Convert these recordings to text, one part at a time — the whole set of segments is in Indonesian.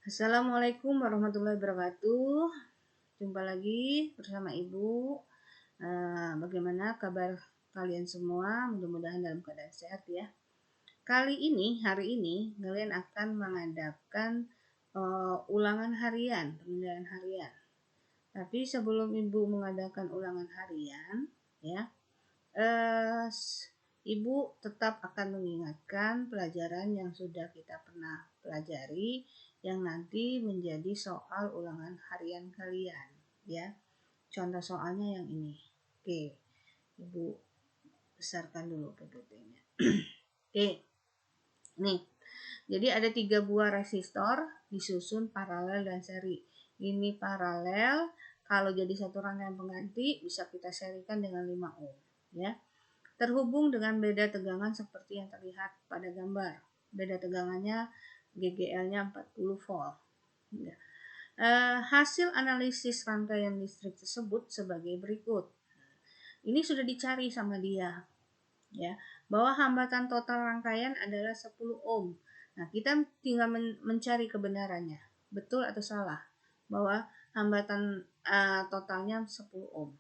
Assalamualaikum warahmatullahi wabarakatuh. Jumpa lagi bersama Ibu. Bagaimana kabar kalian semua? Mudah-mudahan dalam keadaan sehat ya. Hari ini kalian akan mengadakan ulangan harian, penilaian harian. Tapi sebelum Ibu mengadakan ulangan harian, ya, Ibu tetap akan mengingatkan pelajaran yang sudah kita pernah pelajari yang nanti menjadi soal ulangan harian kalian, ya. Contoh soalnya yang ini. Oke, Ibu besarkan dulu PPT-nya. Oke, nih. Jadi ada 3 buah resistor disusun paralel dan seri. Ini paralel, kalau jadi satu rangkaian pengganti bisa kita serikan dengan 5 ohm, ya. Terhubung dengan beda tegangan seperti yang terlihat pada gambar. Beda tegangannya GGL-nya 40 volt. Ya. Hasil analisis rangkaian listrik tersebut sebagai berikut. Ini sudah dicari sama dia, ya, bahwa hambatan total rangkaian adalah 10 ohm. Nah, kita tinggal mencari kebenarannya, betul atau salah, bahwa hambatan totalnya 10 ohm.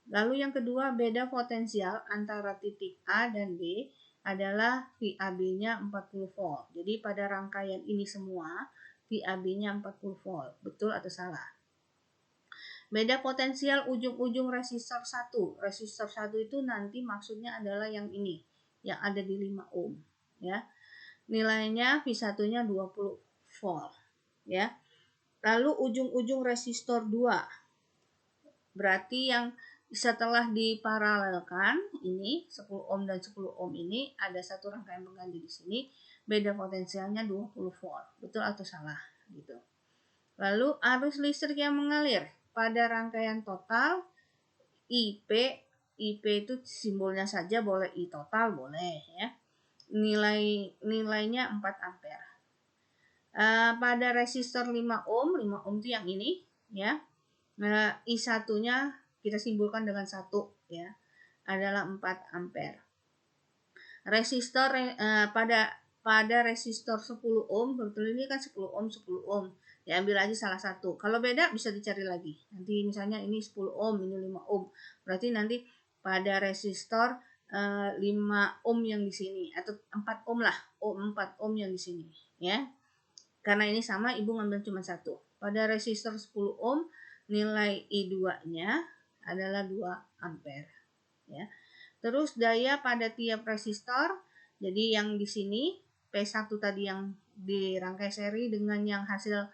Lalu yang kedua, beda potensial antara titik A dan B adalah VAB-nya 40 volt. Jadi pada rangkaian ini semua VAB-nya 40 volt. Betul atau salah? Beda potensial ujung-ujung resistor 1. Resistor 1 itu nanti maksudnya adalah yang ini, yang ada di 5 ohm, ya. Nilainya V1-nya 20 volt, ya. Lalu ujung-ujung resistor 2. Berarti yang setelah diparalelkan ini 10 ohm dan 10 ohm ini ada satu rangkaian pengganti di sini, beda potensialnya 20 volt. Betul atau salah gitu. Lalu arus listrik yang mengalir pada rangkaian total IP itu simbolnya saja boleh I total boleh ya. Nilainya 4 ampere. Pada resistor 5 ohm itu yang ini ya. Nah, I1-nya kita simbolkan dengan 1 ya. Adalah 4 ampere. Resistor pada resistor 10 ohm, betul ini kan 10 ohm 10 ohm. Diambil aja salah satu. Kalau beda bisa dicari lagi. Nanti misalnya ini 10 ohm, ini 5 ohm. Berarti nanti pada resistor 5 ohm yang di sini atau 4 ohm lah. 4 ohm yang di sini ya. Karena ini sama, Ibu ngambil cuma satu. Pada resistor 10 ohm nilai I2-nya adalah 2 ampere ya. Terus daya pada tiap resistor, jadi yang di sini P1 tadi yang dirangkai seri dengan yang hasil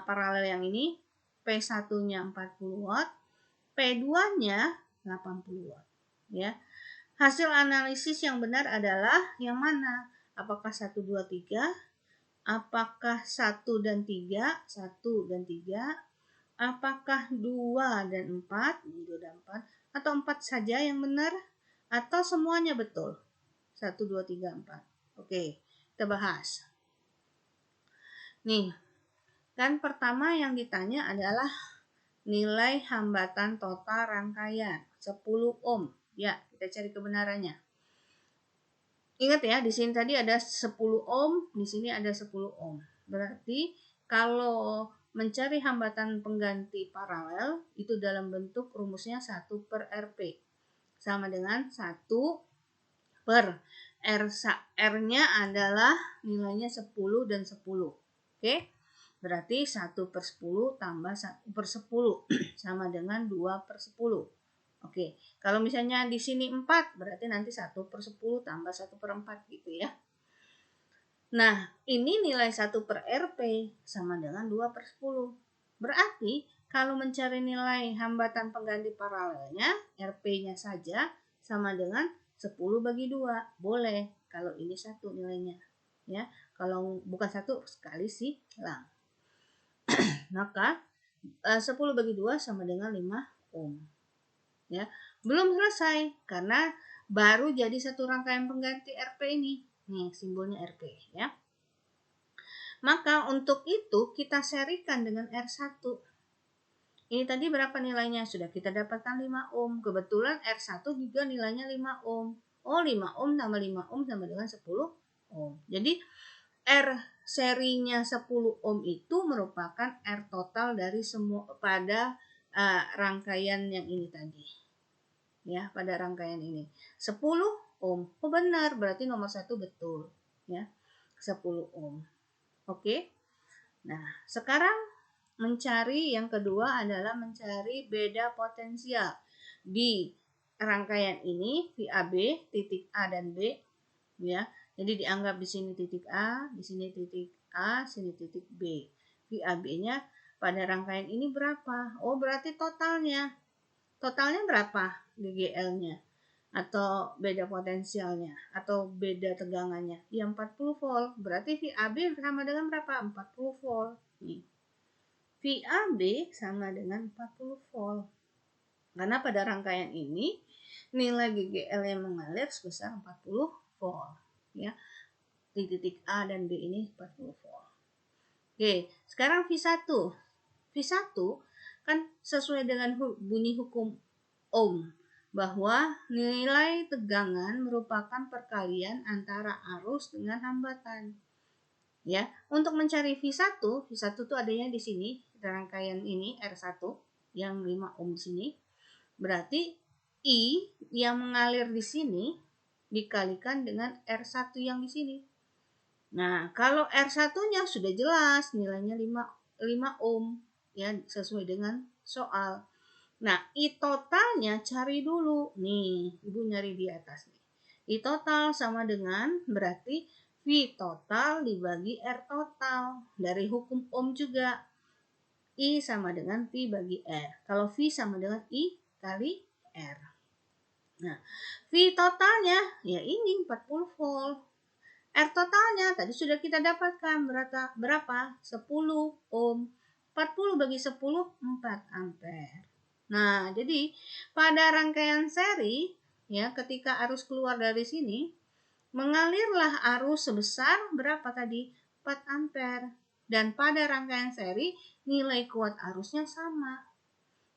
paralel yang ini, P1-nya 40 watt, P2-nya 80 watt ya. Hasil analisis yang benar adalah yang mana? Apakah 1 2 3? Apakah 1 dan 3? 1 dan 3? Apakah 2 dan 4? 2 dan 4 atau 4 saja yang benar? Atau semuanya betul? 1 2 3 4. Oke, kita bahas. Nih, kan pertama yang ditanya adalah nilai hambatan total rangkaian 10 ohm. Ya, kita cari kebenarannya. Ingat ya, di sini tadi ada 10 ohm, di sini ada 10 ohm. Berarti kalau mencari hambatan pengganti paralel itu dalam bentuk rumusnya 1 per RP. Sama dengan 1 per R-nya adalah nilainya 10 dan 10. Oke? Berarti 1 per 10 tambah 1 per 10 sama dengan 2 per 10. Oke, kalau misalnya di sini 4, berarti nanti 1 per 10 tambah 1 per 4 gitu ya. Nah, ini nilai 1 per RP sama dengan 2 per 10. Berarti, kalau mencari nilai hambatan pengganti paralelnya, RP-nya saja sama dengan 10 bagi 2. Boleh, kalau ini 1 nilainya. Ya, kalau bukan 1, sekali silang. Maka, 10 bagi 2 sama dengan 5 ohm. Ya, belum selesai karena baru jadi satu rangkaian pengganti RP ini. Nih, simbolnya RP ya. Maka untuk itu kita serikan dengan R1. Ini tadi berapa nilainya? Sudah kita dapatkan 5 ohm. Kebetulan R1 juga nilainya 5 ohm. Oh, 5 ohm tambah 5 ohm sama dengan 10 ohm. Jadi R serinya 10 ohm itu merupakan R total dari semua pada rangkaian yang ini tadi. Ya, pada rangkaian ini. 10 ohm. Oh benar, berarti nomor 1 betul. Ya, 10 ohm. Oke. Nah, sekarang mencari yang kedua adalah mencari beda potensial di rangkaian ini VAB titik A dan B, ya. Jadi dianggap di sini titik A, di sini titik A, sini titik B. VAB-nya pada rangkaian ini berapa? Oh, berarti totalnya. Totalnya berapa GGL-nya? Atau beda potensialnya? Atau beda tegangannya? Ya 40 volt. Berarti VAB sama dengan berapa? 40 volt. Nih. VAB sama dengan 40 volt. Karena pada rangkaian ini nilai GGL yang mengalir sebesar 40 volt. Ya, di titik A dan B ini 40 volt. Oke, sekarang V1. V1 kan sesuai dengan bunyi hukum Ohm bahwa nilai tegangan merupakan perkalian antara arus dengan hambatan. Ya, untuk mencari V1 itu adanya di sini, rangkaian ini R1 yang 5 ohm di sini. Berarti I yang mengalir di sini dikalikan dengan R1 yang di sini. Nah, kalau R1-nya sudah jelas nilainya 5 ohm ya, sesuai dengan soal. Nah, I totalnya cari dulu. Nih, Ibu nyari di atas nih. I total sama dengan berarti V total dibagi R total. Dari hukum Ohm juga. I sama dengan V bagi R. Kalau V sama dengan I kali R. Nah, V totalnya ya ini 40 volt. R totalnya tadi sudah kita dapatkan berapa? 10 ohm. 40 bagi 10, 4 ampere. Nah, jadi pada rangkaian seri, ya ketika arus keluar dari sini, mengalirlah arus sebesar berapa tadi? 4 ampere. Dan pada rangkaian seri, nilai kuat arusnya sama.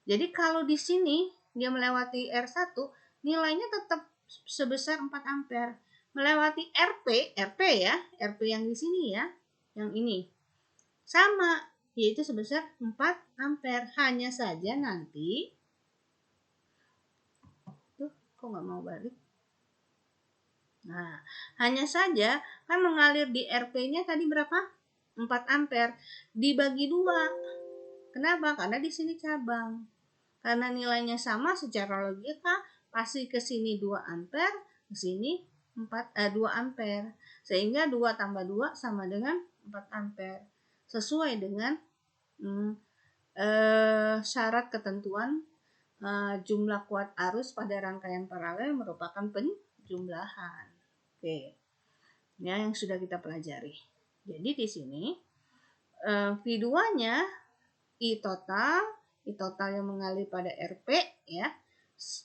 Jadi kalau di sini dia melewati R1, nilainya tetap sebesar 4 ampere. Melewati RP ya, RP yang di sini ya, yang ini. Sama, yaitu sebesar 4 ampere. Hanya saja nanti, tuh kok nggak mau balik? Nah, hanya saja kan mengalir di RP-nya tadi berapa? 4 ampere. Dibagi 2. Kenapa? Karena di sini cabang. Karena nilainya sama secara logika, pasti ke sini 2 ampere, ke sini 2 ampere. Sehingga 2 tambah 2 sama dengan 4 ampere. Sesuai dengan syarat ketentuan jumlah kuat arus pada rangkaian paralel merupakan penjumlahan. Oke. Ya, yang sudah kita pelajari. Jadi di sini V2-nya I total yang mengalir pada RP ya,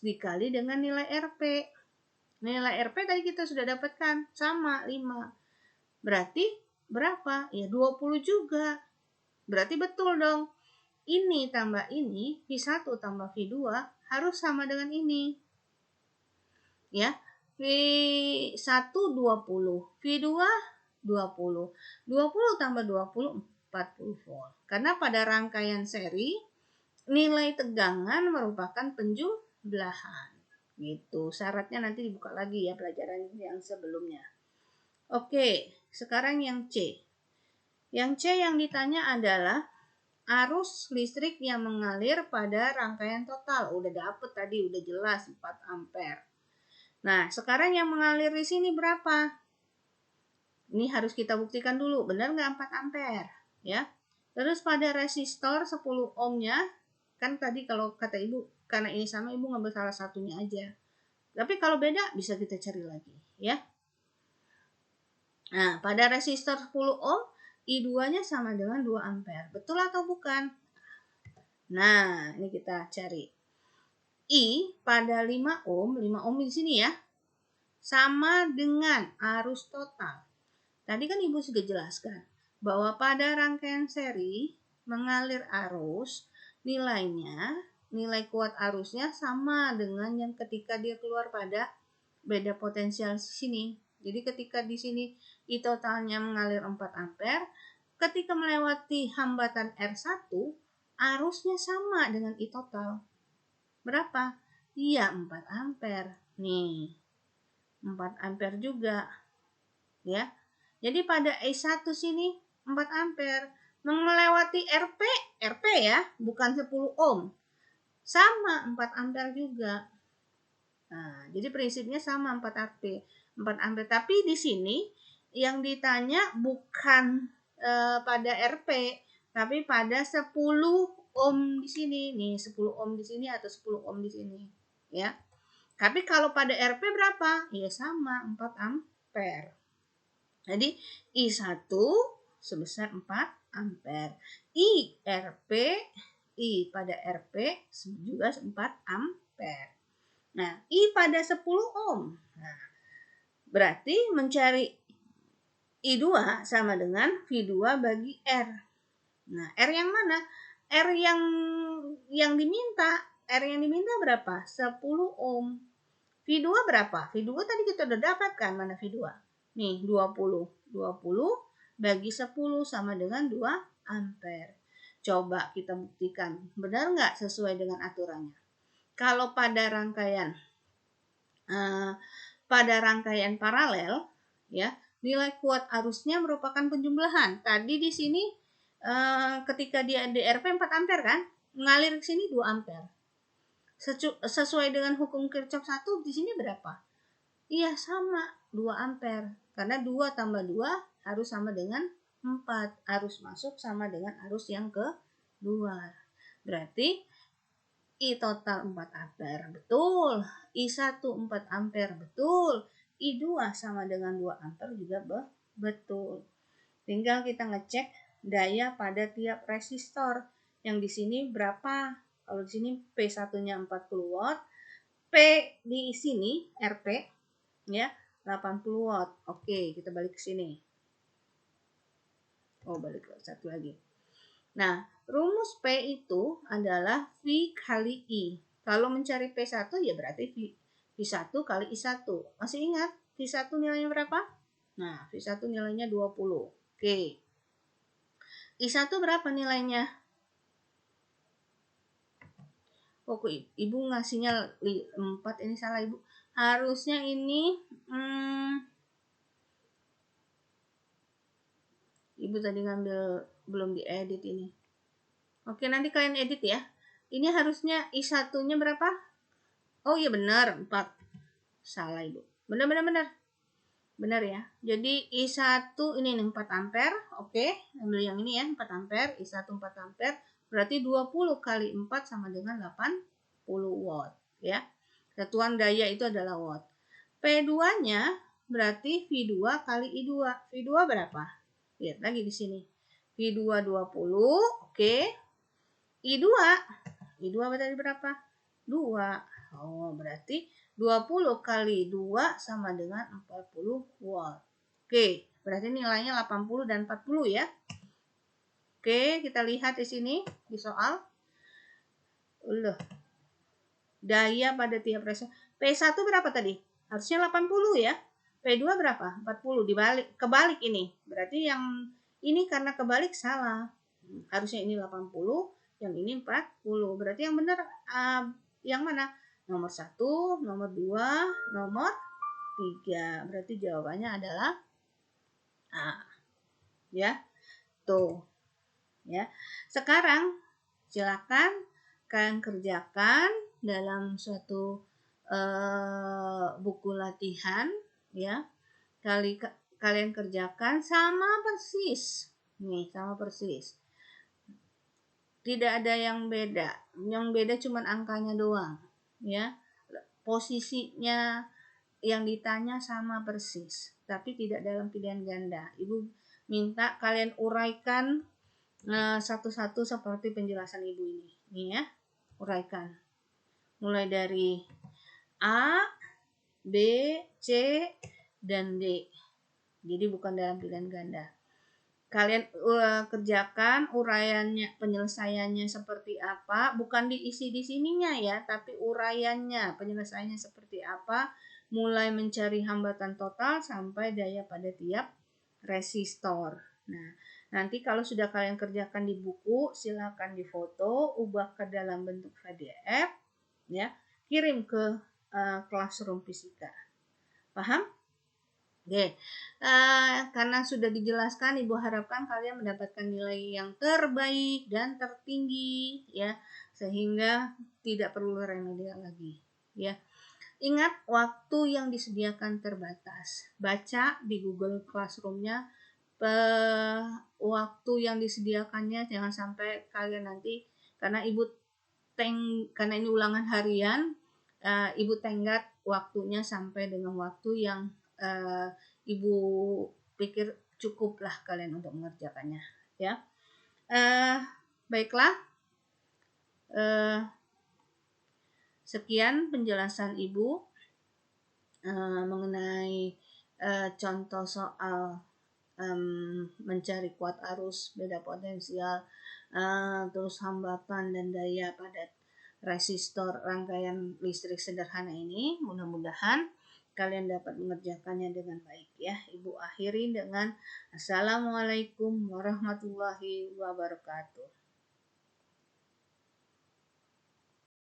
dikali dengan nilai RP. Nilai RP tadi kita sudah dapatkan sama 5. Berarti berapa? Ya 20 juga. Berarti betul dong. Ini tambah ini, V1 tambah V2 harus sama dengan ini. Ya. V1 20, V2 20. 20 tambah 20 40 volt. Karena pada rangkaian seri nilai tegangan merupakan penjumlahan. Gitu. Syaratnya nanti dibuka lagi ya pelajaran yang sebelumnya. Oke, sekarang yang C. Yang C yang ditanya adalah arus listrik yang mengalir pada rangkaian total. Udah dapet tadi, udah jelas 4 ampere. Nah, sekarang yang mengalir di sini berapa? Ini harus kita buktikan dulu, benar nggak 4 ampere? Ya. Terus pada resistor 10 ohmnya, kan tadi kalau kata Ibu, karena ini sama Ibu ngambil salah satunya aja. Tapi kalau beda bisa kita cari lagi, ya. Nah, pada resistor 10 ohm, I2-nya sama dengan 2 ampere. Betul atau bukan? Nah, ini kita cari. I pada 5 ohm di sini ya, sama dengan arus total. Tadi kan Ibu sudah jelaskan bahwa pada rangkaian seri mengalir arus, nilai kuat arusnya sama dengan yang ketika dia keluar pada beda potensial sini. Jadi ketika di sini I totalnya mengalir 4 ampere. Ketika melewati hambatan R1, arusnya sama dengan I total. Berapa? Iya, 4 ampere. Nih, 4 ampere juga. Ya. Jadi pada I1 sini 4 ampere. Melewati RP ya, bukan 10 ohm. Sama 4 ampere juga. Nah, jadi prinsipnya sama 4 ampere. Tapi di sini yang ditanya bukan pada RP, tapi pada 10 ohm di sini. Nih, 10 ohm di sini atau 10 ohm di sini, ya. Tapi kalau pada RP berapa? Ya sama 4 ampere. Jadi I1 sebesar 4 ampere. I pada RP juga 4 ampere. Nah, I pada 10 ohm. Nah, berarti mencari I2 sama dengan V2 bagi R. Nah, R yang mana? R yang diminta. R yang diminta berapa? 10 ohm. V2 berapa? V2 tadi kita udah dapatkan. Mana V2? Nih, 20. 20 bagi 10 sama dengan 2 ampere. Coba kita buktikan. Benar nggak sesuai dengan aturannya? Kalau pada rangkaian paralel, ya, nilai kuat arusnya merupakan penjumlahan. Tadi di sini ketika dia DRP 4 ampere kan, mengalir ke sini 2 ampere. Sesuai dengan hukum Kirchhoff 1 di sini berapa? Iya, sama 2 ampere. Karena 2 tambah 2 harus sama dengan 4. Arus masuk sama dengan arus yang kedua. Berarti I total 4 ampere, betul. I1 4 ampere, betul. I2 sama dengan 2 ampere juga betul. Tinggal kita ngecek daya pada tiap resistor. Yang di sini berapa? Kalau di sini P1-nya 40 watt, P di sini RP ya 80 watt. Oke, kita balik ke sini. Balik ke satu lagi. Nah, rumus P itu adalah V kali I. Kalau mencari P1 ya berarti V1 kali I1. Masih ingat V1 nilainya berapa? Nah, V1 nilainya 20. Oke. I1 berapa nilainya? Kok Ibu ngasihnya 4, ini salah Ibu. Harusnya ini Ibu tadi ngambil belum diedit ini. Oke, nanti kalian edit ya. Ini harusnya I1-nya berapa? Oh iya benar, 4. Salah Ibu. Benar. Benar ya. Jadi I1 ini 4 ampere. Oke, ambil yang ini ya, 4 ampere. I1 4 ampere. Berarti 20 kali 4 sama dengan 80 watt. Ya. Satuan daya itu adalah watt. P2-nya berarti V2 kali I2. V2 berapa? Lihat lagi di sini. V2 20. Oke. I2 berarti berapa? 2. Oh, berarti 20 kali 2 sama dengan 40 watt. Oke, berarti nilainya 80 dan 40 ya. Oke, kita lihat di sini di soal. Daya pada tiap resistor. P1 berapa tadi? Harusnya 80 ya. P2 berapa? 40. Kebalik ini. Berarti yang ini karena kebalik salah. Harusnya ini 80, yang ini 40. Berarti yang benar yang mana? Nomor 1, nomor 2, nomor 3. Berarti jawabannya adalah A. Ya. Tuh. Ya. Sekarang silakan kalian kerjakan dalam suatu buku latihan ya. Kalian kerjakan sama persis. Nih, sama persis. Tidak ada yang beda. Yang beda cuma angkanya doang, ya. Posisinya yang ditanya sama persis, tapi tidak dalam pilihan ganda. Ibu minta kalian uraikan satu-satu seperti penjelasan Ibu ini. Nih ya, uraikan. Mulai dari A, B, C, dan D. Jadi bukan dalam pilihan ganda. Kalian kerjakan uraiannya, penyelesaiannya seperti apa, bukan diisi di sininya ya, tapi uraiannya, penyelesaiannya seperti apa, mulai mencari hambatan total sampai daya pada tiap resistor. Nah, nanti kalau sudah kalian kerjakan di buku, silakan difoto, ubah ke dalam bentuk PDF, ya, kirim ke Classroom Fisika. Paham? Oke, karena sudah dijelaskan, Ibu harapkan kalian mendapatkan nilai yang terbaik dan tertinggi, ya, sehingga tidak perlu remedial lagi, ya. Ingat, waktu yang disediakan terbatas. Baca di Google Classroom-nya waktu yang disediakannya, jangan sampai kalian nanti karena karena ini ulangan harian, Ibu tenggat waktunya sampai dengan waktu yang Ibu pikir cukuplah kalian untuk mengerjakannya, ya. Baiklah, sekian penjelasan Ibu mengenai contoh soal mencari kuat arus, beda potensial, terus hambatan dan daya pada resistor rangkaian listrik sederhana ini. Mudah-mudahan kalian dapat mengerjakannya dengan baik, ya. Ibu akhiri dengan Assalamualaikum warahmatullahi wabarakatuh.